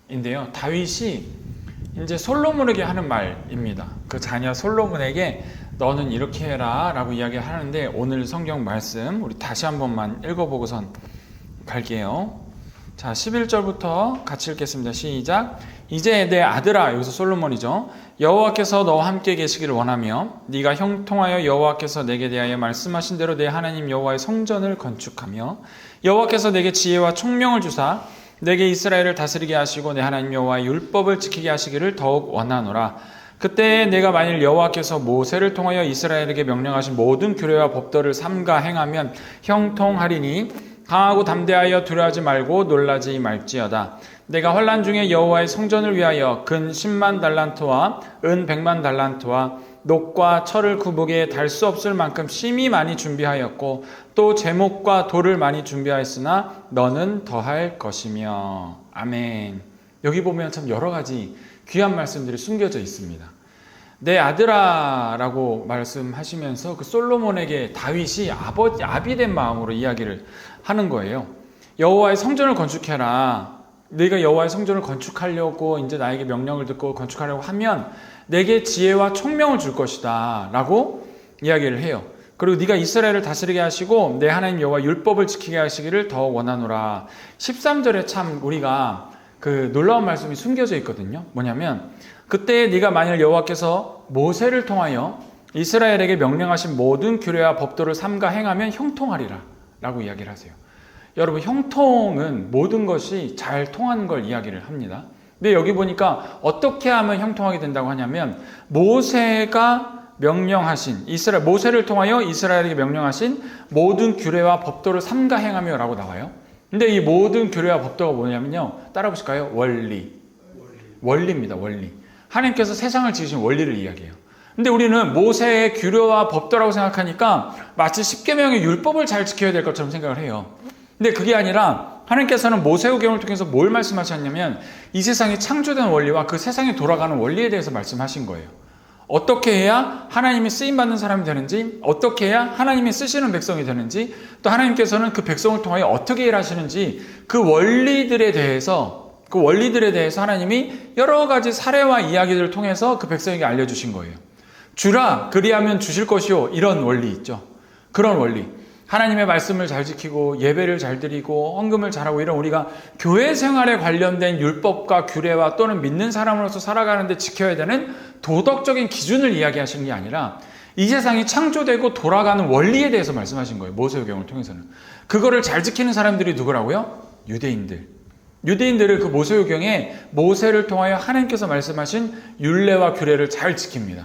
말인데요. 다윗이 이제 솔로몬에게 하는 말입니다. 그 자녀 솔로몬에게 너는 이렇게 해라 라고 이야기하는데, 오늘 성경 말씀 우리 다시 한 번만 읽어보고선 갈게요. 자, 11절부터 같이 읽겠습니다. 시작. 이제 내 아들아, 여기서 솔로몬이죠. 여호와께서 너와 함께 계시기를 원하며 네가 형통하여 여호와께서 내게 대하여 말씀하신 대로 내 하나님 여호와의 성전을 건축하며 여호와께서 내게 지혜와 총명을 주사 내게 이스라엘을 다스리게 하시고 내 하나님 여호와의 율법을 지키게 하시기를 더욱 원하노라. 그때 내가 만일 여호와께서 모세를 통하여 이스라엘에게 명령하신 모든 규례와 법도를 삼가 행하면 형통하리니 강하고 담대하여 두려워하지 말고 놀라지 말지어다. 내가 환난 중에 여호와의 성전을 위하여 근 10만 달란트와 은 100만 달란트와 녹과 철을 구부게 달 수 없을 만큼 심히 많이 준비하였고 또 제목과 돌을 많이 준비하였으나 너는 더할 것이며. 아멘. 여기 보면 참 여러 가지 귀한 말씀들이 숨겨져 있습니다. 내 아들아 라고 말씀하시면서 그 솔로몬에게 다윗이 아비된 마음으로 이야기를 하는 거예요. 여호와의 성전을 건축해라. 네가 여호와의 성전을 건축하려고 이제 나에게 명령을 듣고 건축하려고 하면 내게 지혜와 총명을 줄 것이다 라고 이야기를 해요. 그리고 네가 이스라엘을 다스리게 하시고 내 하나님 여호와 율법을 지키게 하시기를 더 원하노라. 13절에 참 우리가 그 놀라운 말씀이 숨겨져 있거든요. 뭐냐면 그때 네가 만일 여호와께서 모세를 통하여 이스라엘에게 명령하신 모든 규례와 법도를 삼가 행하면 형통하리라 라고 이야기를 하세요. 여러분, 형통은 모든 것이 잘 통하는 걸 이야기를 합니다. 근데 여기 보니까 어떻게 하면 형통하게 된다고 하냐면 모세가 명령하신 모세를 통하여 이스라엘에게 명령하신 모든 규례와 법도를 삼가 행하며 라고 나와요. 근데 이 모든 규례와 법도가 뭐냐면요, 따라 보실까요? 원리입니다. 원리. 하나님께서 세상을 지으신 원리를 이야기해요. 근데 우리는 모세의 규례와 법도라고 생각하니까 마치 십계명의 율법을 잘 지켜야 될 것처럼 생각을 해요. 근데 그게 아니라 하나님께서는 모세오경을 통해서 뭘 말씀하셨냐면 이 세상이 창조된 원리와 그 세상이 돌아가는 원리에 대해서 말씀하신 거예요. 어떻게 해야 하나님이 쓰임받는 사람이 되는지, 어떻게 해야 하나님이 쓰시는 백성이 되는지, 또 하나님께서는 그 백성을 통하여 어떻게 일하시는지 그 원리들에 대해서 하나님이 여러 가지 사례와 이야기들을 통해서 그 백성에게 알려주신 거예요. 주라 그리하면 주실 것이요, 이런 원리 있죠. 그런 원리. 하나님의 말씀을 잘 지키고 예배를 잘 드리고 헌금을 잘하고 이런 우리가 교회 생활에 관련된 율법과 규례와 또는 믿는 사람으로서 살아가는데 지켜야 되는 도덕적인 기준을 이야기하시는 게 아니라 이 세상이 창조되고 돌아가는 원리에 대해서 말씀하신 거예요. 모세오경을 통해서는. 그거를 잘 지키는 사람들이 누구라고요? 유대인들을 그 모세오경에 모세를 통하여 하나님께서 말씀하신 율례와 규례를 잘 지킵니다.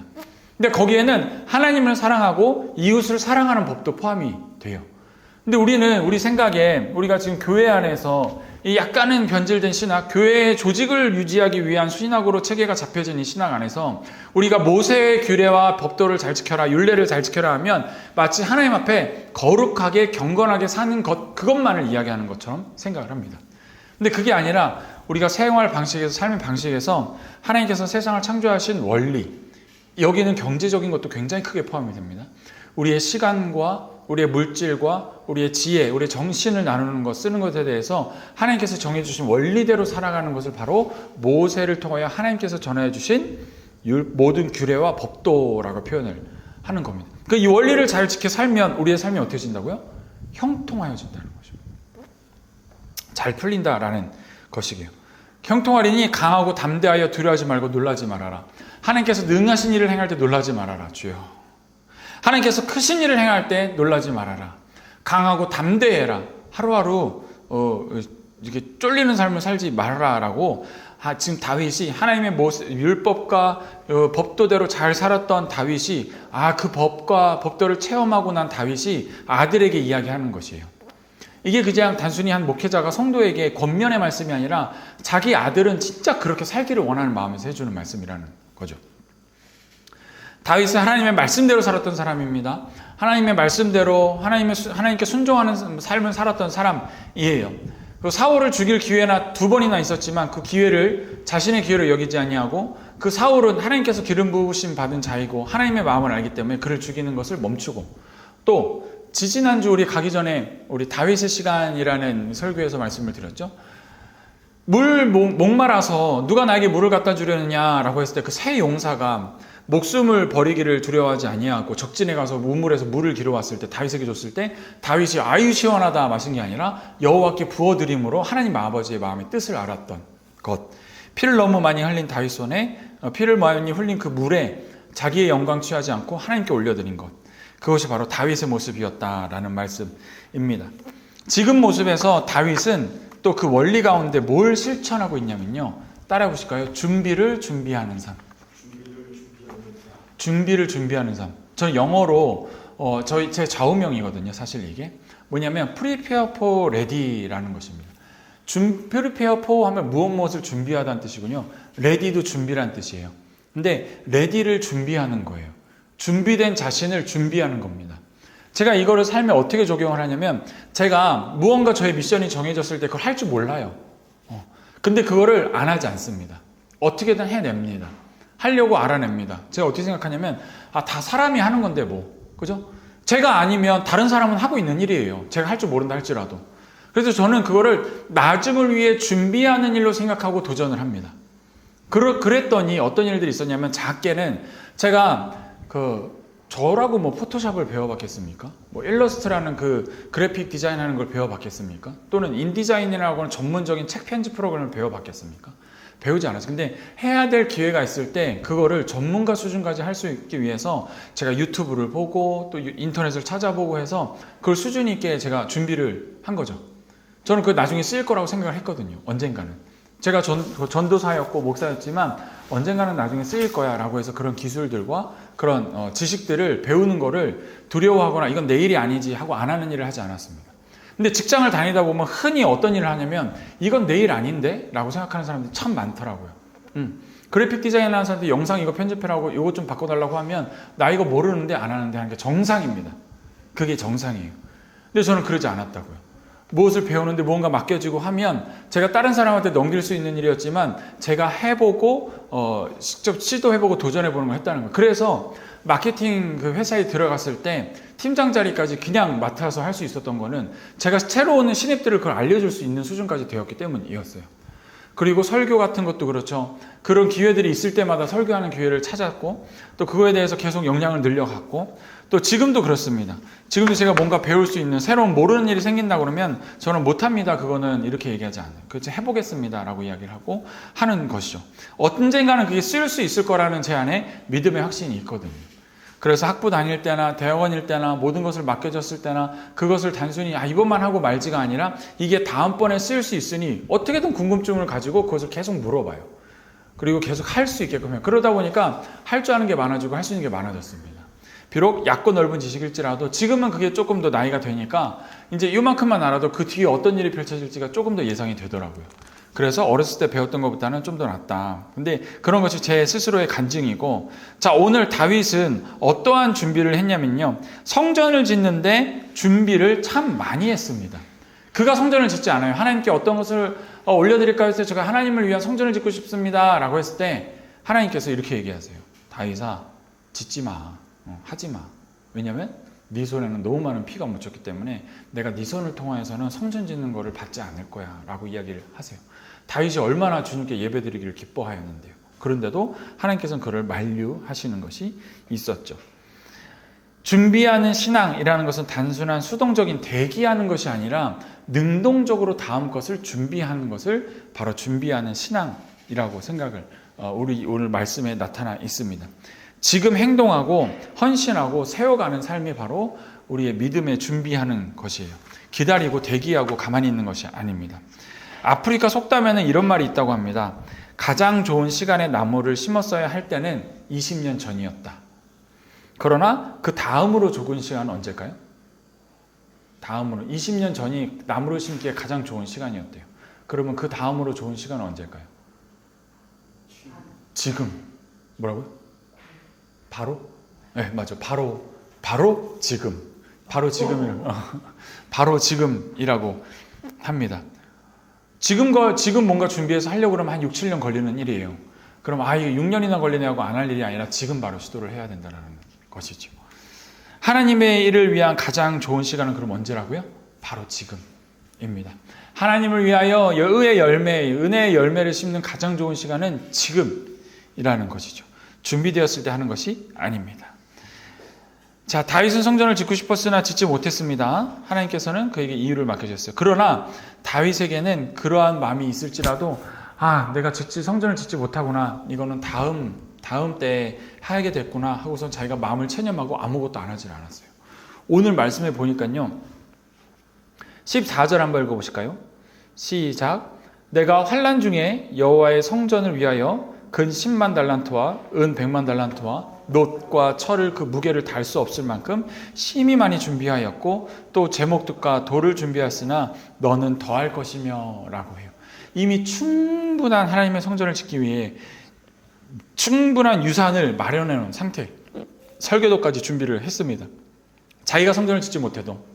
근데 거기에는 하나님을 사랑하고 이웃을 사랑하는 법도 포함이 돼요. 근데 우리 생각에 우리가 지금 교회 안에서 이 약간은 변질된 신학, 교회의 조직을 유지하기 위한 신학으로 체계가 잡혀진 이 신학 안에서 우리가 모세의 규례와 법도를 잘 지켜라, 율례를 잘 지켜라 하면 마치 하나님 앞에 거룩하게 경건하게 사는 것, 그것만을 이야기하는 것처럼 생각을 합니다. 근데 그게 아니라 우리가 생활 방식에서, 삶의 방식에서 하나님께서 세상을 창조하신 원리, 여기는 경제적인 것도 굉장히 크게 포함이 됩니다. 우리의 시간과 우리의 물질과 우리의 지혜, 우리의 정신을 나누는 것, 쓰는 것에 대해서 하나님께서 정해주신 원리대로 살아가는 것을 바로 모세를 통하여 하나님께서 전해주신 모든 규례와 법도라고 표현을 하는 겁니다. 이 원리를 잘 지켜 살면 우리의 삶이 어떻게 진다고요? 형통하여진다는 거죠. 잘 풀린다라는 것이게요. 형통하리니 강하고 담대하여 두려워하지 말고 놀라지 말아라. 하나님께서 능하신 일을 행할 때 놀라지 말아라, 주여. 하나님께서 크신 일을 행할 때 놀라지 말아라. 강하고 담대해라. 하루하루 이렇게 쫄리는 삶을 살지 말아라라고 지금 다윗이 하나님의 율법과 법도대로 잘 살았던 다윗이 그 법과 법도를 체험하고 난 다윗이 아들에게 이야기하는 것이에요. 이게 그냥 단순히 한 목회자가 성도에게 권면의 말씀이 아니라 자기 아들은 진짜 그렇게 살기를 원하는 마음에서 해주는 말씀이라는 거죠. 다윗은 하나님의 말씀대로 살았던 사람입니다. 하나님의 말씀대로 하나님께 순종하는 삶을 살았던 사람이에요. 사울을 죽일 기회나 2번이나 있었지만 그 기회를 자신의 기회로 여기지 아니하고 그 사울은 하나님께서 기름 부으심 받은 자이고 하나님의 마음을 알기 때문에 그를 죽이는 것을 멈추고, 또 지지난주 우리 가기 전에 우리 다윗의 시간이라는 설교에서 말씀을 드렸죠. 목말라서 누가 나에게 물을 갖다 주려느냐라고 했을 때 그 새 용사가 목숨을 버리기를 두려워하지 아니하고 적진에 가서 우물에서 물을 길어왔을 때 다윗에게 줬을 때 다윗이 아유 시원하다 마신 게 아니라 여호와께 부어드림으로 하나님 아버지의 마음의 뜻을 알았던 것. 피를 너무 많이 흘린 다윗 손에 피를 많이 흘린 그 물에 자기의 영광 취하지 않고 하나님께 올려드린 것. 그것이 바로 다윗의 모습이었다라는 말씀입니다. 지금 모습에서 다윗은 또 그 원리 가운데 뭘 실천하고 있냐면요. 따라해 보실까요? 준비를 준비하는 삶. 준비를 준비하는 삶. 저는 영어로 제 좌우명이거든요. 사실 이게 뭐냐면 prepare for ready라는 것입니다. prepare for 하면 무엇을 준비하다는 뜻이군요. ready도 준비라는 뜻이에요. 근데 ready를 준비하는 거예요. 준비된 자신을 준비하는 겁니다. 제가 이거를 삶에 어떻게 적용을 하냐면 제가 무언가 저의 미션이 정해졌을 때 그걸 할 줄 몰라요. 근데 그거를 안 하지 않습니다. 어떻게든 해냅니다. 하려고 알아냅니다. 제가 어떻게 생각하냐면 다 사람이 하는 건데 뭐 그죠? 제가 아니면 다른 사람은 하고 있는 일이에요. 제가 할 줄 모른다 할지라도. 그래서 저는 그거를 나중을 위해 준비하는 일로 생각하고 도전을 합니다. 그랬더니 어떤 일들이 있었냐면 작게는 제가 저라고 뭐 포토샵을 배워봤겠습니까? 뭐 일러스트라는 그 그래픽 디자인하는 걸 배워봤겠습니까? 또는 인디자인이라고 하는 전문적인 책 편집 프로그램을 배워봤겠습니까? 배우지 않았어요. 근데 해야 될 기회가 있을 때 그거를 전문가 수준까지 할 수 있기 위해서 제가 유튜브를 보고 또 인터넷을 찾아보고 해서 그걸 수준 있게 제가 준비를 한 거죠. 저는 그게 나중에 쓰일 거라고 생각을 했거든요. 언젠가는. 제가 전도사였고 목사였지만 언젠가는 나중에 쓰일 거야 라고 해서 그런 기술들과 그런 지식들을 배우는 거를 두려워하거나 이건 내 일이 아니지 하고 안 하는 일을 하지 않았습니다. 근데 직장을 다니다 보면 흔히 어떤 일을 하냐면 이건 내 일 아닌데? 라고 생각하는 사람들이 참 많더라고요. 그래픽 디자인 하는 사람들이 영상 이거 편집해라고 이거 좀 바꿔달라고 하면 나 이거 모르는데 안 하는데 하는 게 정상입니다. 그게 정상이에요. 근데 저는 그러지 않았다고요. 무엇을 배우는데 무언가 맡겨지고 하면 제가 다른 사람한테 넘길 수 있는 일이었지만 제가 해보고 직접 시도해보고 도전해보는 걸 했다는 거예요. 그래서 마케팅 그 회사에 들어갔을 때 팀장 자리까지 그냥 맡아서 할 수 있었던 거는 제가 새로 오는 신입들을 그걸 알려줄 수 있는 수준까지 되었기 때문이었어요. 그리고 설교 같은 것도 그렇죠. 그런 기회들이 있을 때마다 설교하는 기회를 찾았고 또 그거에 대해서 계속 역량을 늘려갔고 또 지금도 그렇습니다. 지금도 제가 뭔가 배울 수 있는 새로운 모르는 일이 생긴다 그러면 저는 못합니다. 그거는 이렇게 얘기하지 않아요. 그렇죠. 해보겠습니다. 라고 이야기를 하고 하는 것이죠. 언젠가는 그게 쓰일 수 있을 거라는 제 안에 믿음의 확신이 있거든요. 그래서 학부 다닐 때나 대학원일 때나 모든 것을 맡겨졌을 때나 그것을 단순히 이것만 하고 말지가 아니라 이게 다음번에 쓰일 수 있으니 어떻게든 궁금증을 가지고 그것을 계속 물어봐요. 그리고 계속 할 수 있게끔 해요. 그러다 보니까 할 줄 아는 게 많아지고 할 수 있는 게 많아졌습니다. 비록 얕고 넓은 지식일지라도 지금은 그게 조금 더 나이가 되니까 이제 이만큼만 알아도 그 뒤에 어떤 일이 펼쳐질지가 조금 더 예상이 되더라고요. 그래서 어렸을 때 배웠던 것보다는 좀 더 낫다. 근데 그런 것이 제 스스로의 간증이고, 자, 오늘 다윗은 어떠한 준비를 했냐면요. 성전을 짓는데 준비를 참 많이 했습니다. 그가 성전을 짓지 않아요. 하나님께 어떤 것을 올려드릴까 했을 때 제가 하나님을 위한 성전을 짓고 싶습니다. 라고 했을 때 하나님께서 이렇게 얘기하세요. 다윗아, 짓지 마. 하지 마. 왜냐면 네 손에는 너무 많은 피가 묻혔기 때문에 내가 네 손을 통하여서는 성전 짓는 거를 받지 않을 거야. 라고 이야기를 하세요. 다윗이 얼마나 주님께 예배드리기를 기뻐하였는데요. 그런데도 하나님께서는 그를 만류하시는 것이 있었죠. 준비하는 신앙이라는 것은 단순한 수동적인 대기하는 것이 아니라 능동적으로 다음 것을 준비하는 것을 바로 준비하는 신앙이라고 생각을 우리 오늘 말씀에 나타나 있습니다. 지금 행동하고 헌신하고 세워가는 삶이 바로 우리의 믿음에 준비하는 것이에요. 기다리고 대기하고 가만히 있는 것이 아닙니다. 아프리카 속담에는 이런 말이 있다고 합니다. 가장 좋은 시간에 나무를 심었어야 할 때는 20년 전이었다. 그러나 그 다음으로 좋은 시간은 언제일까요? 다음으로 20년 전이 나무를 심기에 가장 좋은 시간이었대요. 그러면 그 다음으로 좋은 시간은 언제일까요? 지금. 뭐라고요? 바로? 네, 맞아. 바로 지금. 바로 지금이라고 합니다. 지금 뭔가 준비해서 하려고 그러면 한 6, 7년 걸리는 일이에요. 그럼 이게 6년이나 걸리네 하고 안 할 일이 아니라 지금 바로 시도를 해야 된다는 것이죠. 하나님의 일을 위한 가장 좋은 시간은 그럼 언제라고요? 바로 지금입니다. 하나님을 위하여 의의 열매, 은혜의 열매를 심는 가장 좋은 시간은 지금이라는 것이죠. 준비되었을 때 하는 것이 아닙니다. 자, 다윗은 성전을 짓고 싶었으나 짓지 못했습니다. 하나님께서는 그에게 이유를 맡겨주셨어요. 그러나 다윗에게는 그러한 마음이 있을지라도 내가 성전을 짓지 못하구나. 이거는 다음 때에 하게 됐구나 하고선 자기가 마음을 체념하고 아무것도 안 하질 않았어요. 오늘 말씀에 보니까요. 14절 한번 읽어보실까요? 시작. 내가 환난 중에 여호와의 성전을 위하여 근 10만 달란트와 은 100만 달란트와 놋과 철을 그 무게를 달 수 없을 만큼 심히 많이 준비하였고 또 제목들과 돌을 준비하였으나 너는 더할 것이며 라고 해요. 이미 충분한 하나님의 성전을 짓기 위해 충분한 유산을 마련해 놓은 상태, 설계도까지 준비를 했습니다. 자기가 성전을 짓지 못해도,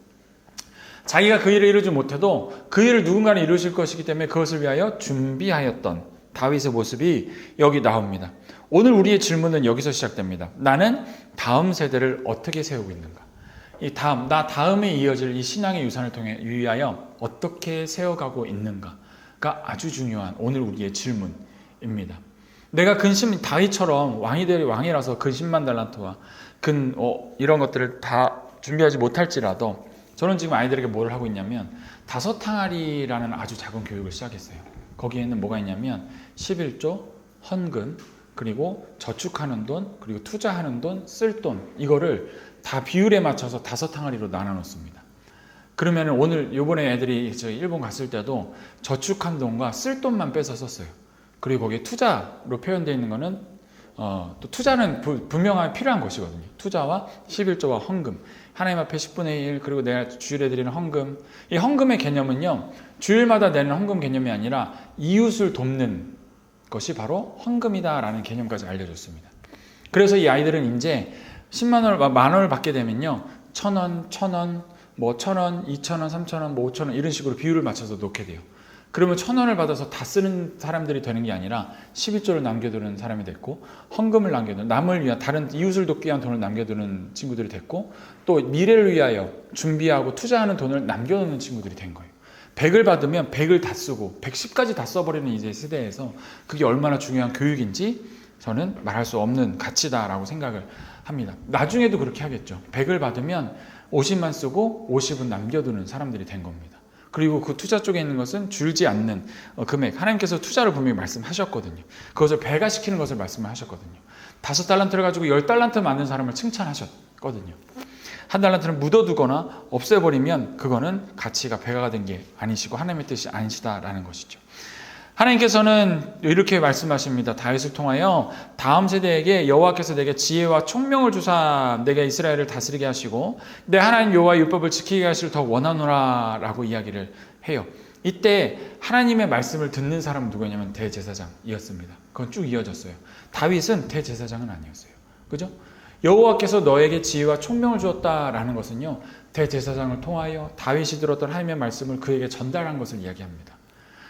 자기가 그 일을 이루지 못해도 그 일을 누군가는 이루실 것이기 때문에 그것을 위하여 준비하였던 다윗의 모습이 여기 나옵니다. 오늘 우리의 질문은 여기서 시작됩니다. 나는 다음 세대를 어떻게 세우고 있는가? 나 다음에 이어질 이 신앙의 유산을 통해 위하여 어떻게 세워가고 있는가가 아주 중요한 오늘 우리의 질문입니다. 내가 다윗처럼 왕이라서 근 10만 달란트와 이런 것들을 다 준비하지 못할지라도 저는 지금 아이들에게 뭘 하고 있냐면 5항아리라는 아주 작은 교육을 시작했어요. 거기에는 뭐가 있냐면 11조, 헌금, 그리고 저축하는 돈, 그리고 투자하는 돈, 쓸 돈, 이거를 다 비율에 맞춰서 5항아리로 나눠 놓습니다. 그러면 오늘 요번에 애들이 일본 갔을 때도 저축한 돈과 쓸 돈만 빼서 썼어요. 그리고 거기에 투자로 표현되어 있는 거는 또 투자는 분명하게 필요한 것이거든요. 투자와 11조와 헌금, 하나님 앞에 10분의 1, 그리고 내가 주일에 드리는 헌금. 이 헌금의 개념은요, 주일마다 내는 헌금 개념이 아니라 이웃을 돕는 것이 바로 헌금이다라는 개념까지 알려줬습니다. 그래서 이 아이들은 이제 10만 원을 받게 되면요, 1,000원, 1,000원, 1,000원, 2,000원, 3,000원, 5,000원 이런 식으로 비율을 맞춰서 놓게 돼요. 그러면 1,000원을 받아서 다 쓰는 사람들이 되는 게 아니라 11조를 남겨두는 사람이 됐고, 헌금을 남겨두는, 남을 위한 다른 이웃을 돕기 위한 돈을 남겨두는 친구들이 됐고, 또 미래를 위하여 준비하고 투자하는 돈을 남겨놓는 친구들이 된 거예요. 100을 받으면 100을 다 쓰고 110까지 다 써버리는 이제 시대에서 그게 얼마나 중요한 교육인지 저는 말할 수 없는 가치다라고 생각을 합니다. 나중에도 그렇게 하겠죠. 100을 받으면 50만 쓰고 50은 남겨두는 사람들이 된 겁니다. 그리고 그 투자 쪽에 있는 것은 줄지 않는 금액, 하나님께서 투자를 분명히 말씀하셨거든요. 그것을 배가시키는 것을 말씀을 하셨거든요. 5달란트를 가지고 10달란트 만든 사람을 칭찬하셨거든요. 1달란트는 묻어두거나 없애버리면 그거는 가치가 배가가 된 게 아니시고 하나님의 뜻이 아니시다라는 것이죠. 하나님께서는 이렇게 말씀하십니다. 다윗을 통하여 다음 세대에게 여호와께서 내게 지혜와 총명을 주사 내게 이스라엘을 다스리게 하시고 내 하나님 여호와의 율법을 지키게 하시를 더 원하노라 라고 이야기를 해요. 이때 하나님의 말씀을 듣는 사람은 누구냐면 대제사장이었습니다. 그건 쭉 이어졌어요. 다윗은 대제사장은 아니었어요. 그죠? 여호와께서 너에게 지혜와 총명을 주었다라는 것은요, 대제사장을 통하여 다윗이 들었던 하나님의 말씀을 그에게 전달한 것을 이야기합니다.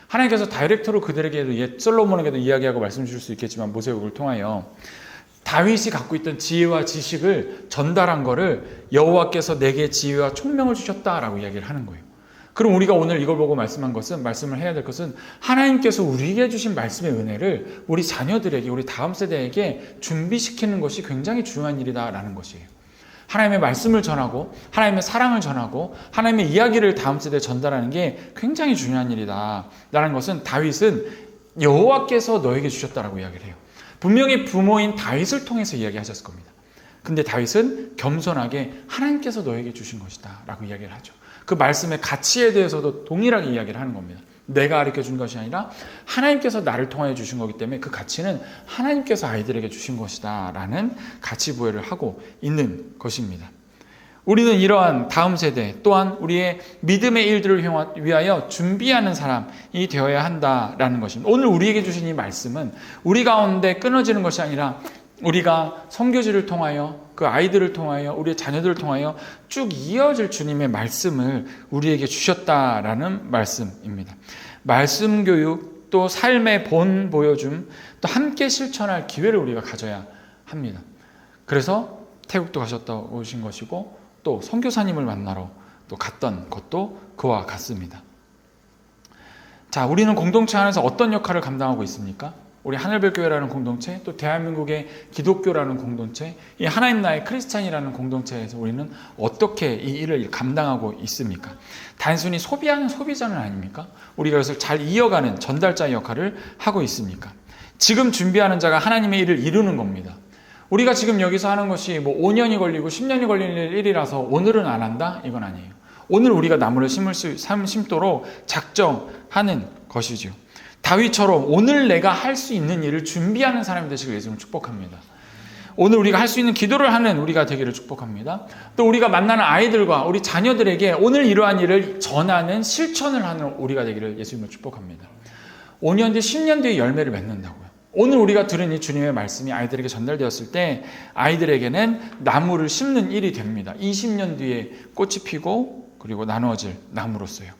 하나님께서 다이렉트로 그들에게도 솔로몬에게도 이야기하고 말씀 주실 수 있겠지만 모세국을 통하여 다윗이 갖고 있던 지혜와 지식을 전달한 거를 여호와께서 내게 지혜와 총명을 주셨다라고 이야기를 하는 거예요. 그럼 우리가 오늘 이걸 보고 말씀을 해야 될 것은 하나님께서 우리에게 주신 말씀의 은혜를 우리 자녀들에게, 우리 다음 세대에게 준비시키는 것이 굉장히 중요한 일이다라는 것이에요. 하나님의 말씀을 전하고 하나님의 사랑을 전하고 하나님의 이야기를 다음 세대에 전달하는 게 굉장히 중요한 일이다라는 것은 다윗은 여호와께서 너에게 주셨다라고 이야기를 해요. 분명히 부모인 다윗을 통해서 이야기하셨을 겁니다. 근데 다윗은 겸손하게 하나님께서 너에게 주신 것이다 라고 이야기를 하죠. 그 말씀의 가치에 대해서도 동일하게 이야기를 하는 겁니다. 내가 가르쳐 준 것이 아니라 하나님께서 나를 통하여 주신 거기 때문에 그 가치는 하나님께서 아이들에게 주신 것이다 라는 가치 부여를 하고 있는 것입니다. 우리는 이러한 다음 세대 또한 우리의 믿음의 일들을 위하여 준비하는 사람이 되어야 한다라는 것입니다. 오늘 우리에게 주신 이 말씀은 우리 가운데 끊어지는 것이 아니라 우리가 선교지를 통하여 그 아이들을 통하여 우리의 자녀들을 통하여 쭉 이어질 주님의 말씀을 우리에게 주셨다라는 말씀입니다. 말씀 교육 또 삶의 본 보여줌 또 함께 실천할 기회를 우리가 가져야 합니다. 그래서 태국도 가셨다 오신 것이고 또 선교사님을 만나러 또 갔던 것도 그와 같습니다. 자, 우리는 공동체 안에서 어떤 역할을 감당하고 있습니까? 우리 하늘별교회라는 공동체, 또 대한민국의 기독교라는 공동체, 이 하나님 나라의 크리스찬이라는 공동체에서 우리는 어떻게 이 일을 감당하고 있습니까? 단순히 소비하는 소비자는 아닙니까? 우리가 그것을 잘 이어가는 전달자 역할을 하고 있습니까? 지금 준비하는 자가 하나님의 일을 이루는 겁니다. 우리가 지금 여기서 하는 것이 뭐 5년이 걸리고 10년이 걸릴 일이라서 오늘은 안 한다? 이건 아니에요. 오늘 우리가 나무를 심도록 작정하는 것이죠. 다윗처럼 오늘 내가 할 수 있는 일을 준비하는 사람이 되시길 예수님을 축복합니다. 오늘 우리가 할 수 있는 기도를 하는 우리가 되기를 축복합니다. 또 우리가 만나는 아이들과 우리 자녀들에게 오늘 이러한 일을 전하는 실천을 하는 우리가 되기를 예수님을 축복합니다. 5년 뒤 10년 뒤에 열매를 맺는다고요. 오늘 우리가 들은 이 주님의 말씀이 아이들에게 전달되었을 때 아이들에게는 나무를 심는 일이 됩니다. 20년 뒤에 꽃이 피고 그리고 나누어질 나무로서요.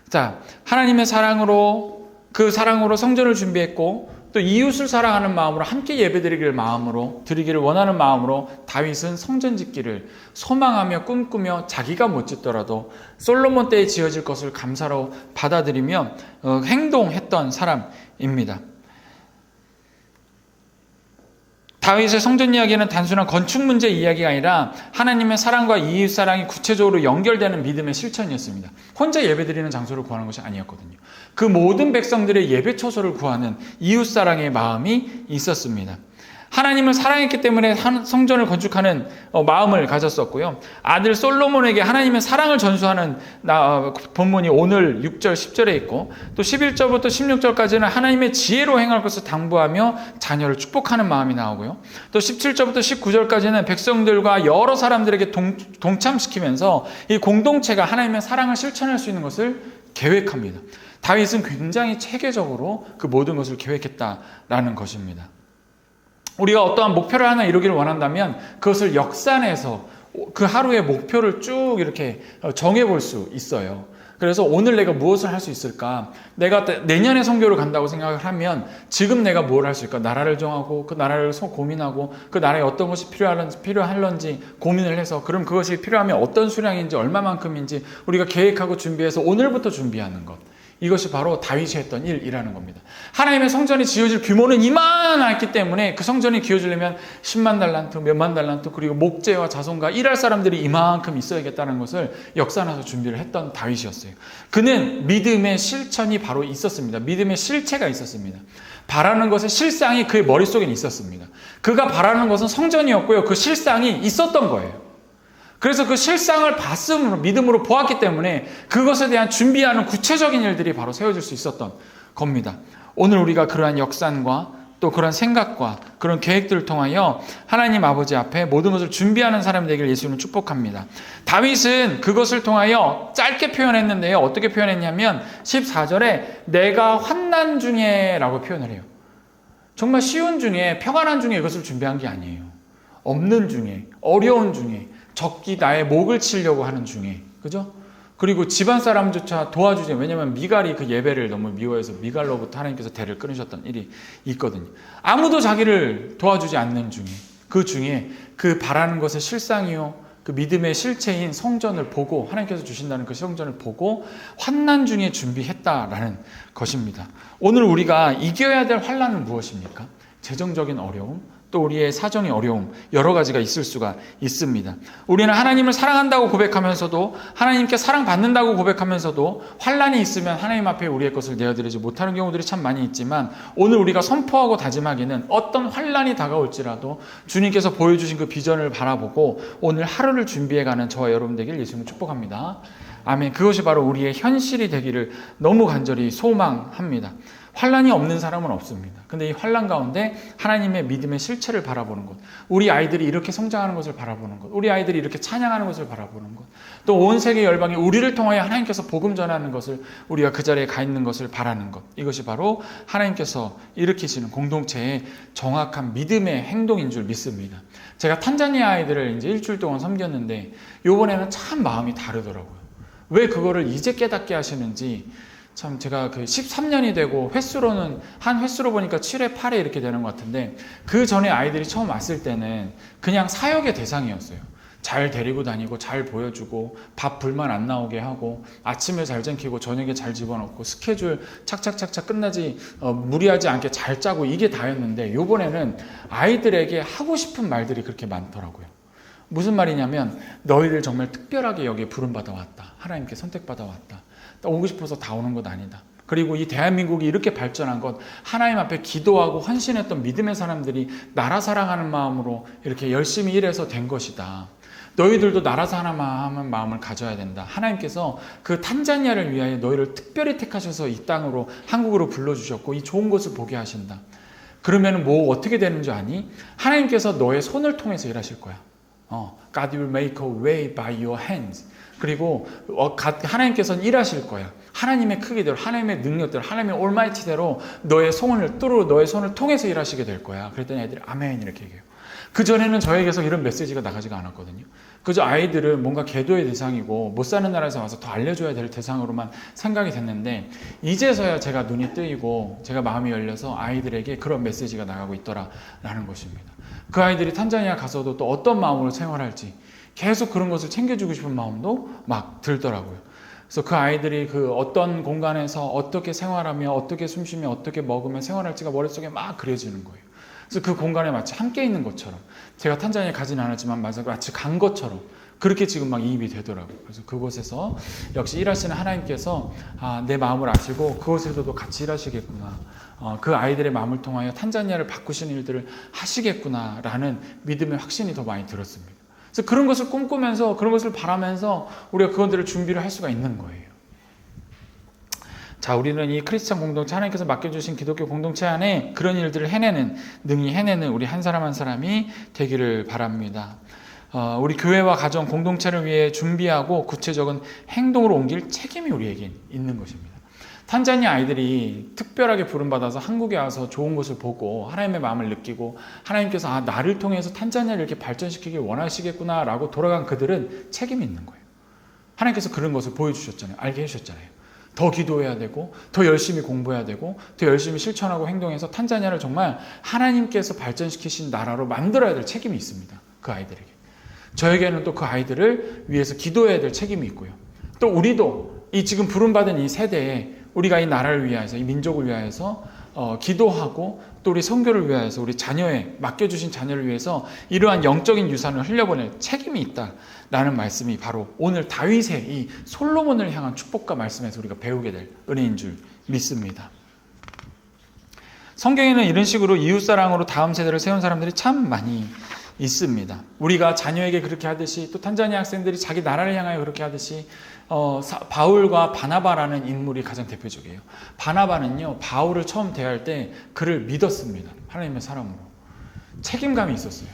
자, 하나님의 사랑으로 그 사랑으로 성전을 준비했고 또 이웃을 사랑하는 마음으로 함께 예배드리기를 마음으로 드리기를 원하는 마음으로 다윗은 성전 짓기를 소망하며 꿈꾸며 자기가 못 짓더라도 솔로몬 때에 지어질 것을 감사로 받아들이며 행동했던 사람입니다. 다윗의 성전 이야기는 단순한 건축 문제 이야기가 아니라 하나님의 사랑과 이웃 사랑이 구체적으로 연결되는 믿음의 실천이었습니다. 혼자 예배드리는 장소를 구하는 것이 아니었거든요. 그 모든 백성들의 예배 처소를 구하는 이웃 사랑의 마음이 있었습니다. 하나님을 사랑했기 때문에 성전을 건축하는 마음을 가졌었고요. 아들 솔로몬에게 하나님의 사랑을 전수하는 본문이 오늘 6절 10절에 있고 또 11절부터 16절까지는 하나님의 지혜로 행할 것을 당부하며 자녀를 축복하는 마음이 나오고요. 또 17절부터 19절까지는 백성들과 여러 사람들에게 동참시키면서 이 공동체가 하나님의 사랑을 실천할 수 있는 것을 계획합니다. 다윗은 굉장히 체계적으로 그 모든 것을 계획했다라는 것입니다. 우리가 어떠한 목표를 하나 이루기를 원한다면 그것을 역산해서 그 하루의 목표를 쭉 이렇게 정해볼 수 있어요. 그래서 오늘 내가 무엇을 할 수 있을까? 내가 내년에 선교를 간다고 생각을 하면 지금 내가 뭘 할 수 있을까? 나라를 정하고 그 나라를 고민하고 그 나라에 어떤 것이 필요할런지 고민을 해서 그럼 그것이 필요하면 어떤 수량인지 얼마만큼인지 우리가 계획하고 준비해서 오늘부터 준비하는 것. 이것이 바로 다윗이 했던 일이라는 겁니다. 하나님의 성전이 지어질 규모는 이만했기 때문에 그 성전이 지어지려면 10만 달란트, 몇만 달란트, 그리고 목재와 자손과 일할 사람들이 이만큼 있어야겠다는 것을 역산해서 준비를 했던 다윗이었어요. 그는 믿음의 실천이 바로 있었습니다. 믿음의 실체가 있었습니다. 바라는 것의 실상이 그의 머릿속에 있었습니다. 그가 바라는 것은 성전이었고요. 그 실상이 있었던 거예요. 그래서 그 실상을 봤음으로 믿음으로 보았기 때문에 그것에 대한 준비하는 구체적인 일들이 바로 세워질 수 있었던 겁니다. 오늘 우리가 그러한 역산과 또 그런 생각과 그런 계획들을 통하여 하나님 아버지 앞에 모든 것을 준비하는 사람이 되기를 예수님은 축복합니다. 다윗은 그것을 통하여 짧게 표현했는데요. 어떻게 표현했냐면 14절에 내가 환난 중에 라고 표현을 해요. 정말 쉬운 중에 평안한 중에 이것을 준비한 게 아니에요. 없는 중에 어려운 중에 적기 나의 목을 치려고 하는 중에, 그죠? 그리고 집안 사람조차 도와주지. 왜냐하면 미갈이 그 예배를 너무 미워해서 미갈로부터 하나님께서 대를 끊으셨던 일이 있거든요. 아무도 자기를 도와주지 않는 중에, 그 중에 그 바라는 것의 실상이요, 그 믿음의 실체인 성전을 보고 하나님께서 주신다는 그 성전을 보고 환난 중에 준비했다라는 것입니다. 오늘 우리가 이겨야 될 환난은 무엇입니까? 재정적인 어려움, 또 우리의 사정의 어려움 여러 가지가 있을 수가 있습니다. 우리는 하나님을 사랑한다고 고백하면서도 하나님께 사랑받는다고 고백하면서도 환난이 있으면 하나님 앞에 우리의 것을 내어드리지 못하는 경우들이 참 많이 있지만 오늘 우리가 선포하고 다짐하기는 어떤 환난이 다가올지라도 주님께서 보여주신 그 비전을 바라보고 오늘 하루를 준비해가는 저와 여러분 되길 예수님을 축복합니다. 아멘. 그것이 바로 우리의 현실이 되기를 너무 간절히 소망합니다. 환난이 없는 사람은 없습니다. 근데 이 환난 가운데 하나님의 믿음의 실체를 바라보는 것, 우리 아이들이 이렇게 성장하는 것을 바라보는 것, 우리 아이들이 이렇게 찬양하는 것을 바라보는 것, 또 온 세계 열방에 우리를 통하여 하나님께서 복음 전하는 것을 우리가 그 자리에 가 있는 것을 바라는 것, 이것이 바로 하나님께서 일으키시는 공동체의 정확한 믿음의 행동인 줄 믿습니다. 제가 탄자니아 아이들을 이제 일주일 동안 섬겼는데 이번에는 참 마음이 다르더라고요. 왜 그거를 이제 깨닫게 하시는지 참 제가 그 13년이 되고 횟수로는 한 횟수로 보니까 7회, 8회 이렇게 되는 것 같은데 그 전에 아이들이 처음 왔을 때는 그냥 사역의 대상이었어요. 잘 데리고 다니고 잘 보여주고 밥 불만 안 나오게 하고 아침에 잘 챙기고 저녁에 잘 집어넣고 스케줄 착착착착 끝나지 무리하지 않게 잘 짜고 이게 다였는데 요번에는 아이들에게 하고 싶은 말들이 그렇게 많더라고요. 무슨 말이냐면 너희들 정말 특별하게 여기에 부름받아 왔다. 하나님께 선택받아 왔다. 오고 싶어서 다 오는 것 아니다. 그리고 이 대한민국이 이렇게 발전한 것 하나님 앞에 기도하고 헌신했던 믿음의 사람들이 나라 사랑하는 마음으로 이렇게 열심히 일해서 된 것이다. 너희들도 나라 사랑하는 마음을 가져야 된다. 하나님께서 그 탄자니아를 위하여 너희를 특별히 택하셔서 이 땅으로 한국으로 불러주셨고 이 좋은 것을 보게 하신다. 그러면 뭐 어떻게 되는 줄 아니? 하나님께서 너의 손을 통해서 일하실 거야. God will make a way by your hands. 그리고 하나님께서는 일하실 거야. 하나님의 크기대로, 하나님의 능력대로, 하나님의 올마이티대로 너의 손을 통해서 일하시게 될 거야. 그랬더니 애들이 아멘 이렇게 얘기해요. 그전에는 저에게서 이런 메시지가 나가지가 않았거든요. 그저 아이들은 뭔가 계도의 대상이고 못 사는 나라에서 와서 더 알려줘야 될 대상으로만 생각이 됐는데 이제서야 제가 눈이 뜨이고 제가 마음이 열려서 아이들에게 그런 메시지가 나가고 있더라라는 것입니다. 그 아이들이 탄자니아 가서도 또 어떤 마음으로 생활할지 계속 그런 것을 챙겨주고 싶은 마음도 막 들더라고요. 그래서 그 아이들이 그 어떤 공간에서 어떻게 생활하며 어떻게 숨쉬며 어떻게 먹으며 생활할지가 머릿속에 막 그려지는 거예요. 그래서 그 공간에 마치 함께 있는 것처럼 제가 탄자니아에 가진 않았지만 마치 간 것처럼 그렇게 지금 막 이입이 되더라고요. 그래서 그곳에서 역시 일하시는 하나님께서 내 마음을 아시고 그곳에서도 같이 일하시겠구나. 그 아이들의 마음을 통하여 탄자니아를 바꾸시는 일들을 하시겠구나라는 믿음의 확신이 더 많이 들었습니다. 그래서 그런 것을 꿈꾸면서 그런 것을 바라면서 우리가 그것들을 준비를 할 수가 있는 거예요. 자, 우리는 이 크리스찬 공동체 하나님께서 맡겨주신 기독교 공동체 안에 그런 일들을 능히 해내는 우리 한 사람 한 사람이 되기를 바랍니다. 우리 교회와 가정 공동체를 위해 준비하고 구체적인 행동으로 옮길 책임이 우리에게 있는 것입니다. 탄자니아 아이들이 특별하게 부름받아서 한국에 와서 좋은 것을 보고 하나님의 마음을 느끼고 하나님께서 나를 통해서 탄자니아를 이렇게 발전시키길 원하시겠구나 라고 돌아간 그들은 책임이 있는 거예요. 하나님께서 그런 것을 보여주셨잖아요. 알게 해주셨잖아요. 더 기도해야 되고 더 열심히 공부해야 되고 더 열심히 실천하고 행동해서 탄자니아를 정말 하나님께서 발전시키신 나라로 만들어야 될 책임이 있습니다. 그 아이들에게. 저에게는 또 그 아이들을 위해서 기도해야 될 책임이 있고요. 또 우리도 이 지금 부름받은 이 세대에 우리가 이 나라를 위하여서 이 민족을 위하여서 기도하고 또 우리 선교를 위하여서 우리 맡겨주신 자녀를 위해서 이러한 영적인 유산을 흘려보낼 책임이 있다라는 말씀이 바로 오늘 다윗의 이 솔로몬을 향한 축복과 말씀에서 우리가 배우게 될 은혜인 줄 믿습니다. 성경에는 이런 식으로 이웃사랑으로 다음 세대를 세운 사람들이 참 많이 있습니다. 우리가 자녀에게 그렇게 하듯이 또 탄자니아 학생들이 자기 나라를 향하여 그렇게 하듯이 바울과 바나바라는 인물이 가장 대표적이에요. 바나바는요, 바울을 처음 대할 때 그를 믿었습니다. 하나님의 사람으로. 책임감이 있었어요.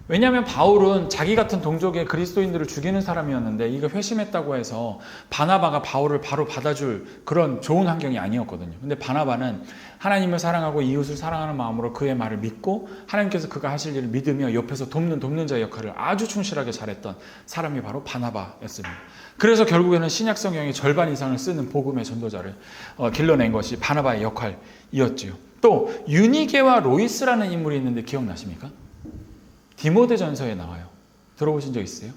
왜냐하면 바울은 자기 같은 동족의 그리스도인들을 죽이는 사람이었는데 이거 회심했다고 해서 바나바가 바울을 바로 받아줄 그런 좋은 환경이 아니었거든요. 근데 바나바는 하나님을 사랑하고 이웃을 사랑하는 마음으로 그의 말을 믿고 하나님께서 그가 하실 일을 믿으며 옆에서 돕는 자 역할을 아주 충실하게 잘했던 사람이 바로 바나바였습니다. 그래서 결국에는 신약 성경의 절반 이상을 쓰는 복음의 전도자를 길러낸 것이 바나바의 역할이었지요. 또 유니게와 로이스라는 인물이 있는데 기억나십니까? 디모데전서에 나와요. 들어보신 적 있어요?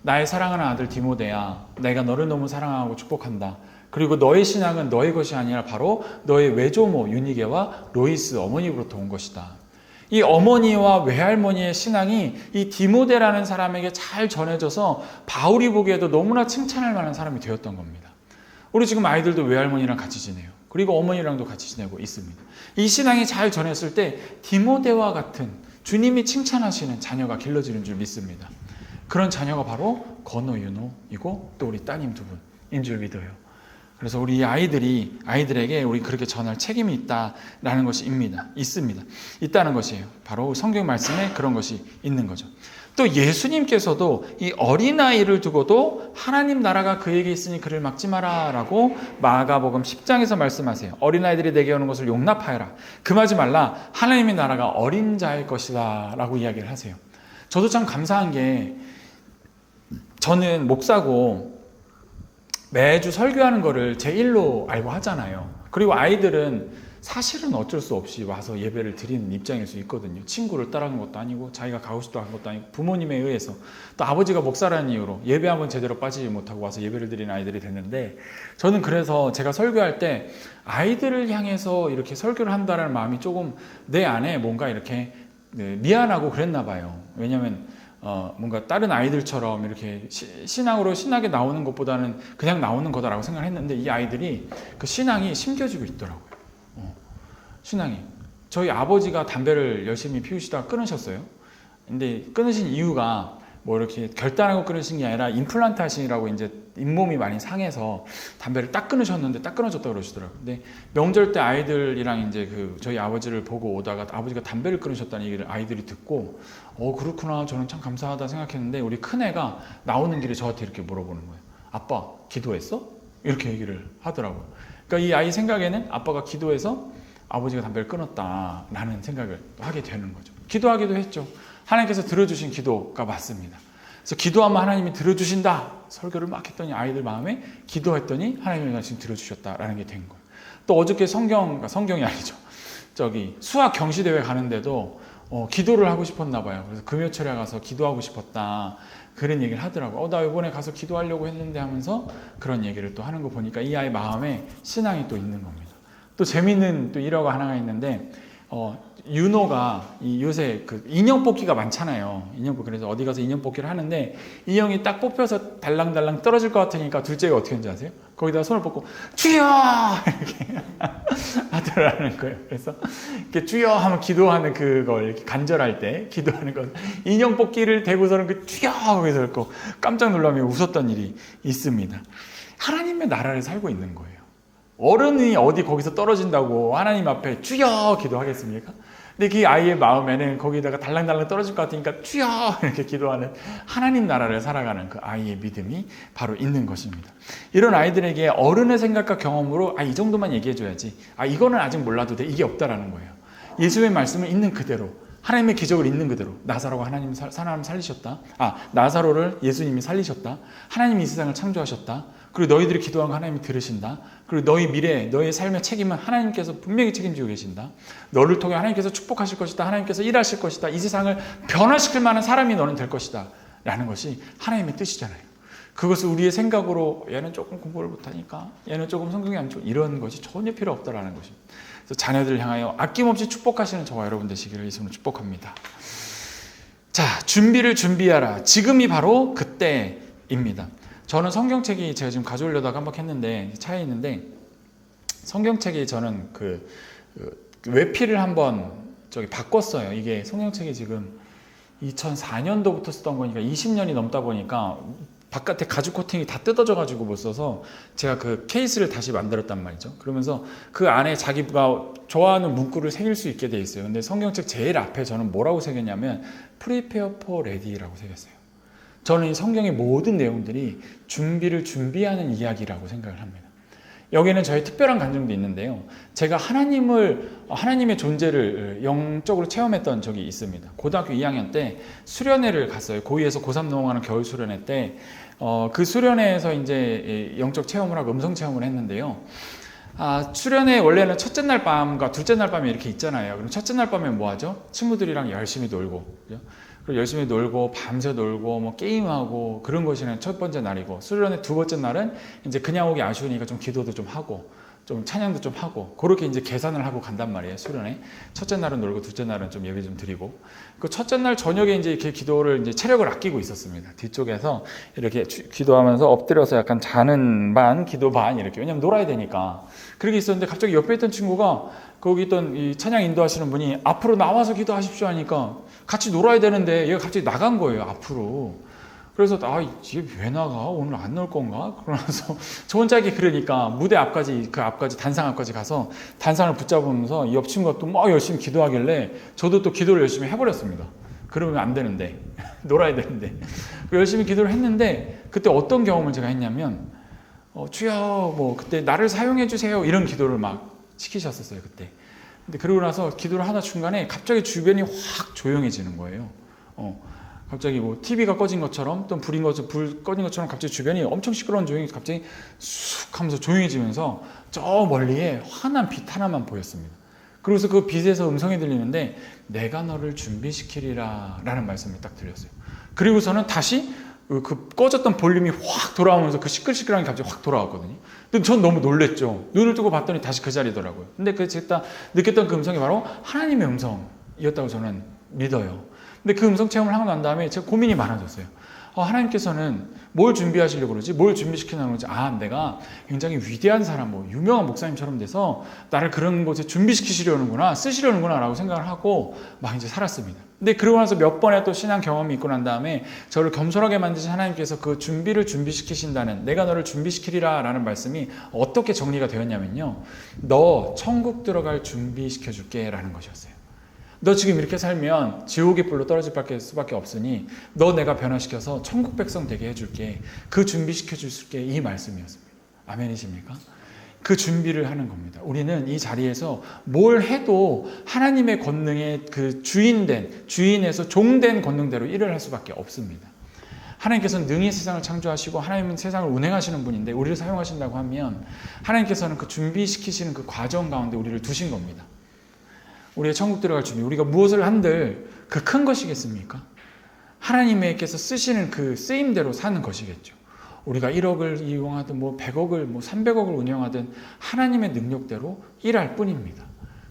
나의 사랑하는 아들 디모데야, 내가 너를 너무 사랑하고 축복한다. 그리고 너의 신앙은 너의 것이 아니라 바로 너의 외조모 유니게와 로이스 어머니로부터 온 것이다. 이 어머니와 외할머니의 신앙이 이 디모데라는 사람에게 잘 전해져서 바울이 보기에도 너무나 칭찬할 만한 사람이 되었던 겁니다. 우리 지금 아이들도 외할머니랑 같이 지내요. 그리고 어머니랑도 같이 지내고 있습니다. 이 신앙이 잘 전했을 때 디모데와 같은 주님이 칭찬하시는 자녀가 길러지는 줄 믿습니다. 그런 자녀가 바로 건호, 윤호이고 또 우리 따님 두 분인 줄 믿어요. 그래서 우리 아이들에게 우리 그렇게 전할 책임이 있다라는 것이 있다는 것이에요. 바로 성경 말씀에 그런 것이 있는 거죠. 또 예수님께서도 이 어린아이를 두고도 하나님 나라가 그에게 있으니 그를 막지 마라 라고 마가복음 10장에서 말씀하세요. 어린아이들이 내게 오는 것을 용납하여라. 금하지 말라. 하나님의 나라가 어린 자일 것이다 라고 이야기를 하세요. 저도 참 감사한 게 저는 목사고 매주 설교하는 거를 제 일로 알고 하잖아요. 그리고 아이들은 사실은 어쩔 수 없이 와서 예배를 드리는 입장일 수 있거든요. 친구를 따라간 것도 아니고 자기가 가고 싶다 한 것도 아니고 부모님에 의해서 또 아버지가 목사라는 이유로 예배 한번 제대로 빠지지 못하고 와서 예배를 드리는 아이들이 됐는데, 저는 그래서 제가 설교할 때 아이들을 향해서 이렇게 설교를 한다는 마음이 조금 내 안에 뭔가 이렇게 미안하고 그랬나 봐요. 왜냐하면 뭔가 다른 아이들처럼 이렇게 신앙으로 신나게 나오는 것보다는 그냥 나오는 거다라고 생각을 했는데, 이 아이들이 그 신앙이 심겨지고 있더라고요. 신앙이. 저희 아버지가 담배를 열심히 피우시다가 끊으셨어요. 근데 끊으신 이유가 뭐 이렇게 결단하고 끊으신 게 아니라 임플란트 하시라고 이제 잇몸이 많이 상해서 담배를 딱 끊으셨는데 딱 끊어졌다고 그러시더라고요. 근데 명절 때 아이들이랑 이제 저희 아버지를 보고 오다가 아버지가 담배를 끊으셨다는 얘기를 아이들이 듣고 그렇구나, 저는 참 감사하다 생각했는데, 우리 큰애가 나오는 길에 저한테 이렇게 물어보는 거예요. 아빠 기도했어? 이렇게 얘기를 하더라고요. 그러니까 이 아이 생각에는 아빠가 기도해서 아버지가 담배를 끊었다라는 생각을 하게 되는 거죠. 기도하기도 했죠. 하나님께서 들어주신 기도가 맞습니다. 그래서 기도하면 하나님이 들어주신다. 설교를 막 했더니 아이들 마음에 기도했더니 하나님이 지금 들어주셨다라는 게 된 거예요. 또 어저께 성경이 아니죠. 수학 경시대회 가는데도 기도를 하고 싶었나 봐요. 그래서 금요철에 가서 기도하고 싶었다. 그런 얘기를 하더라고요. 나 이번에 가서 기도하려고 했는데 하면서 그런 얘기를 또 하는 거 보니까 이 아이 마음에 신앙이 또 있는 겁니다. 또 재미있는 또 일화가 하나가 있는데, 윤호가 요새 인형 뽑기가 많잖아요. 인형 뽑기. 그래서 어디 가서 인형 뽑기를 하는데, 인형이 딱 뽑혀서 달랑달랑 떨어질 것 같으니까 둘째가 어떻게 하는지 아세요? 거기다가 손을 뻗고 주여! 이렇게 하더라는 거예요. 그래서 이렇게 주여 하면 기도하는 그걸 이렇게 간절할 때 기도하는 거, 인형 뽑기를 대고서는 주여 하고 해서 깜짝 놀라며 웃었던 일이 있습니다. 하나님의 나라를 살고 있는 거예요. 어른이 어디 거기서 떨어진다고 하나님 앞에 주여 기도하겠습니까? 근데 그 아이의 마음에는 거기다가 달랑달랑 떨어질 것 같으니까 주여 이렇게 기도하는 하나님 나라를 살아가는 그 아이의 믿음이 바로 있는 것입니다. 이런 아이들에게 어른의 생각과 경험으로 이 정도만 얘기해줘야지, 이거는 아직 몰라도 돼, 이게 없다라는 거예요. 예수의 말씀을 있는 그대로, 하나님의 기적을 있는 그대로, 나사로가 하나님 사람 살리셨다. 나사로를 예수님이 살리셨다. 하나님이 이 세상을 창조하셨다. 그리고 너희들이 기도한 거 하나님이 들으신다. 그리고 너희 미래, 너희 삶의 책임은 하나님께서 분명히 책임지고 계신다. 너를 통해 하나님께서 축복하실 것이다. 하나님께서 일하실 것이다. 이 세상을 변화시킬 만한 사람이 너는 될 것이다. 라는 것이 하나님의 뜻이잖아요. 그것을 우리의 생각으로 얘는 조금 공부를 못하니까, 얘는 조금 성경이 안 좋고, 이런 것이 전혀 필요 없다라는 것입니다. 그래서 자녀들을 향하여 아낌없이 축복하시는 저와 여러분 되시기를 예수님으로 축복합니다. 자, 준비를 준비하라. 지금이 바로 그때입니다. 저는 성경책이 제가 지금 가져오려다가 깜빡했는데 차에 있는데, 성경책이 저는 외피를 한번 바꿨어요. 이게 성경책이 지금 2004년도부터 쓰던 거니까 20년이 넘다 보니까 바깥에 가죽 코팅이 다 뜯어져 가지고 못 써서 제가 그 케이스를 다시 만들었단 말이죠. 그러면서 그 안에 자기가 좋아하는 문구를 새길 수 있게 돼 있어요. 근데 성경책 제일 앞에 저는 뭐라고 새겼냐면 Prepare for Ready라고 새겼어요. 저는 이 성경의 모든 내용들이 준비를 준비하는 이야기라고 생각을 합니다. 여기는 저의 특별한 감정도 있는데요. 제가 하나님의 존재를 영적으로 체험했던 적이 있습니다. 고등학교 2학년 때 수련회를 갔어요. 고2에서 고3 넘어가는 겨울 수련회 때, 그 수련회에서 이제 영적 체험을 하고 음성 체험을 했는데요. 수련회 원래는 첫째 날 밤과 둘째 날 밤에 이렇게 있잖아요. 그럼 첫째 날 밤에 뭐 하죠? 친구들이랑 열심히 놀고, 그죠? 그리고 열심히 놀고 밤새 놀고 뭐 게임하고 그런 것이 첫 번째 날이고, 수련회 두 번째 날은 이제 그냥 오기 아쉬우니까 좀 기도도 좀 하고 좀 찬양도 좀 하고, 그렇게 이제 계산을 하고 간단 말이에요. 수련회 첫째 날은 놀고 둘째 날은 좀 예배 좀 드리고, 그 첫째 날 저녁에 이제 이렇게 기도를 이제 체력을 아끼고 있었습니다. 뒤쪽에서 이렇게 기도하면서 엎드려서 약간 자는 반 기도 반 이렇게, 왜냐면 놀아야 되니까 그렇게 있었는데, 갑자기 옆에 있던 친구가, 거기 있던 이 찬양 인도하시는 분이 앞으로 나와서 기도하십시오 하니까 같이 놀아야 되는데 얘가 갑자기 나간 거예요, 앞으로. 그래서 이게 왜 나가? 오늘 안 놀 건가? 그러면서 저 혼자 이렇게, 그러니까 무대 앞까지, 그 앞까지, 단상 앞까지 가서 단상을 붙잡으면서 이 옆 친구가 또 막 열심히 기도하길래 저도 또 기도를 열심히 해버렸습니다. 그러면 안 되는데 놀아야 되는데 열심히 기도를 했는데, 그때 어떤 경험을 제가 했냐면, 주여 뭐 그때 나를 사용해 주세요 이런 기도를 막 시키셨었어요 그때. 근데 그러고 나서 기도를 하다 중간에 갑자기 주변이 확 조용해지는 거예요. 갑자기 뭐 TV가 꺼진 것처럼, 또 불 꺼진 것처럼 갑자기 주변이 엄청 시끄러운 조용히 갑자기 쑥 하면서 조용해지면서 저 멀리에 환한 빛 하나만 보였습니다. 그래서 그 빛에서 음성이 들리는데 내가 너를 준비시키리라 라는 말씀이 딱 들렸어요. 그리고서는 다시 그 꺼졌던 볼륨이 확 돌아오면서 그 시끌시끌한 게 갑자기 확 돌아왔거든요. 근데 전 너무 놀랬죠. 눈을 뜨고 봤더니 다시 그 자리더라고요. 근데 제가 느꼈던 그 음성이 바로 하나님의 음성이었다고 저는 믿어요. 근데 그 음성 체험을 하고 난 다음에 제가 고민이 많아졌어요. 하나님께서는 뭘 준비하시려고 그러지? 뭘 준비시키려고 그러지? 내가 굉장히 위대한 사람, 유명한 목사님처럼 돼서 나를 그런 곳에 준비시키시려는구나, 쓰시려는구나 라고 생각을 하고 막 이제 살았습니다. 근데 그러고 나서 몇 번의 또 신앙 경험이 있고 난 다음에 저를 겸손하게 만드신 하나님께서 그 준비를 준비시키신다는, 내가 너를 준비시키리라 라는 말씀이 어떻게 정리가 되었냐면요, 너 천국 들어갈 준비시켜줄게 라는 것이었어요. 너 지금 이렇게 살면 지옥의 불로 떨어질 수밖에 없으니 너 내가 변화시켜서 천국 백성 되게 해줄게, 그 준비시켜줄게, 이 말씀이었습니다. 아멘이십니까? 그 준비를 하는 겁니다. 우리는 이 자리에서 뭘 해도 하나님의 권능의 그 주인에서 종된 권능대로 일을 할 수밖에 없습니다. 하나님께서는 능히 세상을 창조하시고 하나님은 세상을 운행하시는 분인데 우리를 사용하신다고 하면 하나님께서는 그 준비시키시는 그 과정 가운데 우리를 두신 겁니다. 우리의 천국 들어갈 준비, 우리가 무엇을 한들 그 큰 것이겠습니까? 하나님께서 쓰시는 그 쓰임대로 사는 것이겠죠. 우리가 1억을 이용하든 100억을 300억을 운영하든 하나님의 능력대로 일할 뿐입니다.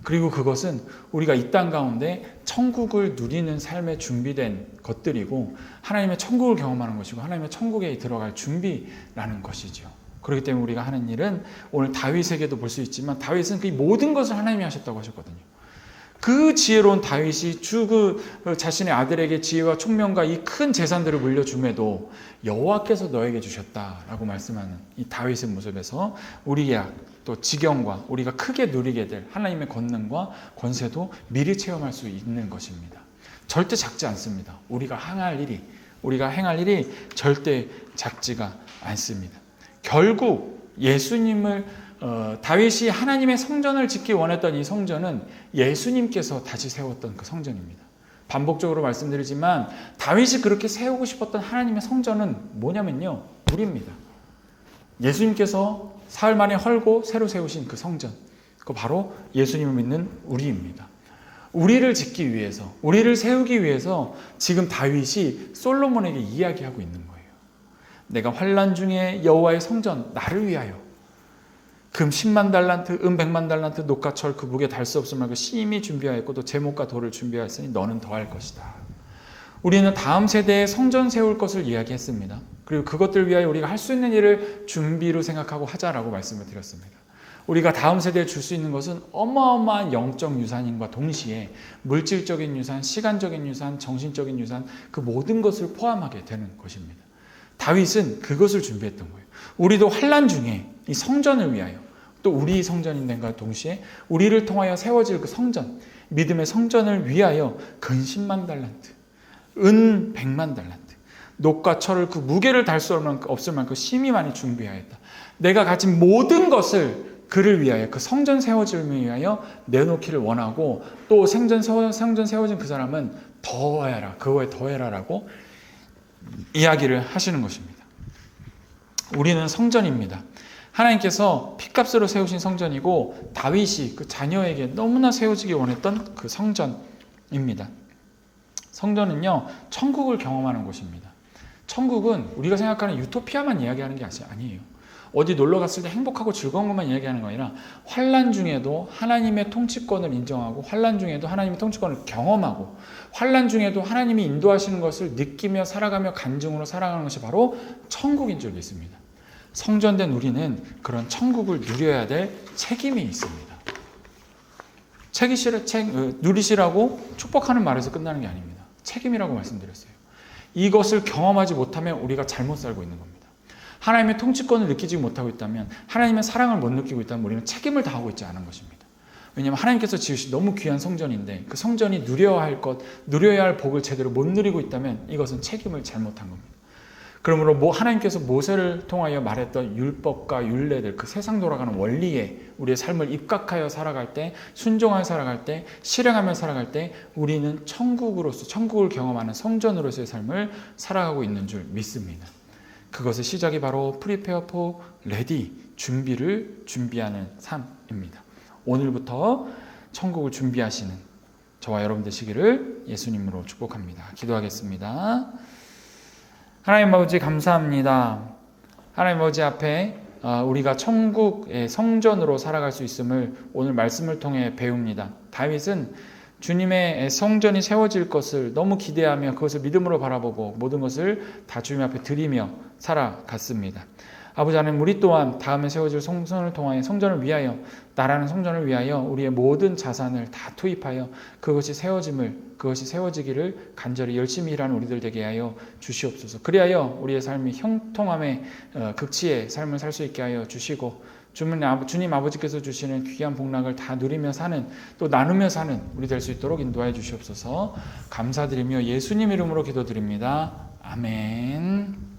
그리고 그것은 우리가 이 땅 가운데 천국을 누리는 삶에 준비된 것들이고 하나님의 천국을 경험하는 것이고 하나님의 천국에 들어갈 준비라는 것이죠. 그렇기 때문에 우리가 하는 일은 오늘 다윗에게도 볼 수 있지만 다윗은 그 모든 것을 하나님이 하셨다고 하셨거든요. 그 지혜로운 다윗이 자신의 아들에게 지혜와 총명과 이 큰 재산들을 물려줌에도 여호와께서 너에게 주셨다라고 말씀하는 이 다윗의 모습에서 우리의 또 지경과 우리가 크게 누리게 될 하나님의 권능과 권세도 미리 체험할 수 있는 것입니다. 절대 작지 않습니다. 우리가 행할 일이 절대 작지가 않습니다. 결국 예수님을 다윗이 하나님의 성전을 짓기 원했던 이 성전은 예수님께서 다시 세웠던 그 성전입니다. 반복적으로 말씀드리지만 다윗이 그렇게 세우고 싶었던 하나님의 성전은 뭐냐면요, 우리입니다. 예수님께서 사흘 만에 헐고 새로 세우신 그 성전, 그 바로 예수님을 믿는 우리입니다. 우리를 짓기 위해서, 우리를 세우기 위해서 지금 다윗이 솔로몬에게 이야기하고 있는 거예요. 내가 환난 중에 여호와의 성전, 나를 위하여 금 10만 달란트, 은 100만 달란트, 녹과 철 그 무게 달 수 없을 만큼 심히 준비하였고 또 제목과 돌을 준비하였으니 너는 더할 것이다. 우리는 다음 세대에 성전 세울 것을 이야기했습니다. 그리고 그것들 위하여 우리가 할 수 있는 일을 준비로 생각하고 하자라고 말씀을 드렸습니다. 우리가 다음 세대에 줄 수 있는 것은 어마어마한 영적 유산임과 동시에 물질적인 유산, 시간적인 유산, 정신적인 유산, 그 모든 것을 포함하게 되는 것입니다. 다윗은 그것을 준비했던 거예요. 우리도 환난 중에 이 성전을 위하여, 또 우리 성전인과 동시에 우리를 통하여 세워질 그 성전, 믿음의 성전을 위하여 근 10만 달란트, 은 100만 달란트, 녹과 철을 그 무게를 달 수 없을 만큼 심히 많이 준비하였다. 내가 가진 모든 것을 그를 위하여, 그 성전 세워짐을 위하여 내놓기를 원하고, 또 성전 세워진 그 사람은 더해라, 그거에 더해라라고 이야기를 하시는 것입니다. 우리는 성전입니다. 하나님께서 핏값으로 세우신 성전이고 다윗이 그 자녀에게 너무나 세워지기 원했던 그 성전입니다. 성전은요, 천국을 경험하는 곳입니다. 천국은 우리가 생각하는 유토피아만 이야기하는 게 아니에요. 어디 놀러 갔을 때 행복하고 즐거운 것만 이야기하는 거 아니라 환난 중에도 하나님의 통치권을 인정하고 환난 중에도 하나님의 통치권을 경험하고 환난 중에도 하나님이 인도하시는 것을 느끼며 살아가며 간증으로 살아가는 것이 바로 천국인 줄 믿습니다. 성전된 우리는 그런 천국을 누려야 될 책임이 있습니다. 누리시라고 축복하는 말에서 끝나는 게 아닙니다. 책임이라고 말씀드렸어요. 이것을 경험하지 못하면 우리가 잘못 살고 있는 겁니다. 하나님의 통치권을 느끼지 못하고 있다면, 하나님의 사랑을 못 느끼고 있다면 우리는 책임을 다하고 있지 않은 것입니다. 왜냐하면 하나님께서 지으신 너무 귀한 성전인데 그 성전이 누려야 할 복을 제대로 못 누리고 있다면 이것은 책임을 잘못한 겁니다. 그러므로 하나님께서 모세를 통하여 말했던 율법과 율례들, 그 세상 돌아가는 원리에 우리의 삶을 입각하여 살아갈 때, 순종하여 살아갈 때, 실행하며 살아갈 때 우리는 천국을 경험하는 성전으로서의 삶을 살아가고 있는 줄 믿습니다. 그것의 시작이 바로 프리페어 포 레디, 준비하는 삶입니다. 오늘부터 천국을 준비하시는 저와 여러분 되시기를 예수님으로 축복합니다. 기도하겠습니다. 하나님 아버지 감사합니다. 하나님 아버지 앞에 우리가 천국의 성전으로 살아갈 수 있음을 오늘 말씀을 통해 배웁니다. 다윗은 주님의 성전이 세워질 것을 너무 기대하며 그것을 믿음으로 바라보고 모든 것을 다 주님 앞에 드리며 살아갔습니다. 아버지 하나님, 우리 또한 다음에 세워질 성전을 위하여, 나라는 성전을 위하여 우리의 모든 자산을 다 투입하여 그것이 세워지기를 간절히 열심히 일하는 우리들 되게 하여 주시옵소서. 그리하여 우리의 삶이 형통함의 극치의 삶을 살 수 있게 하여 주시고, 주님 아버지께서 주시는 귀한 복락을 다 누리며 사는, 또 나누며 사는 우리 될 수 있도록 인도하여 주시옵소서. 감사드리며 예수님 이름으로 기도드립니다. 아멘.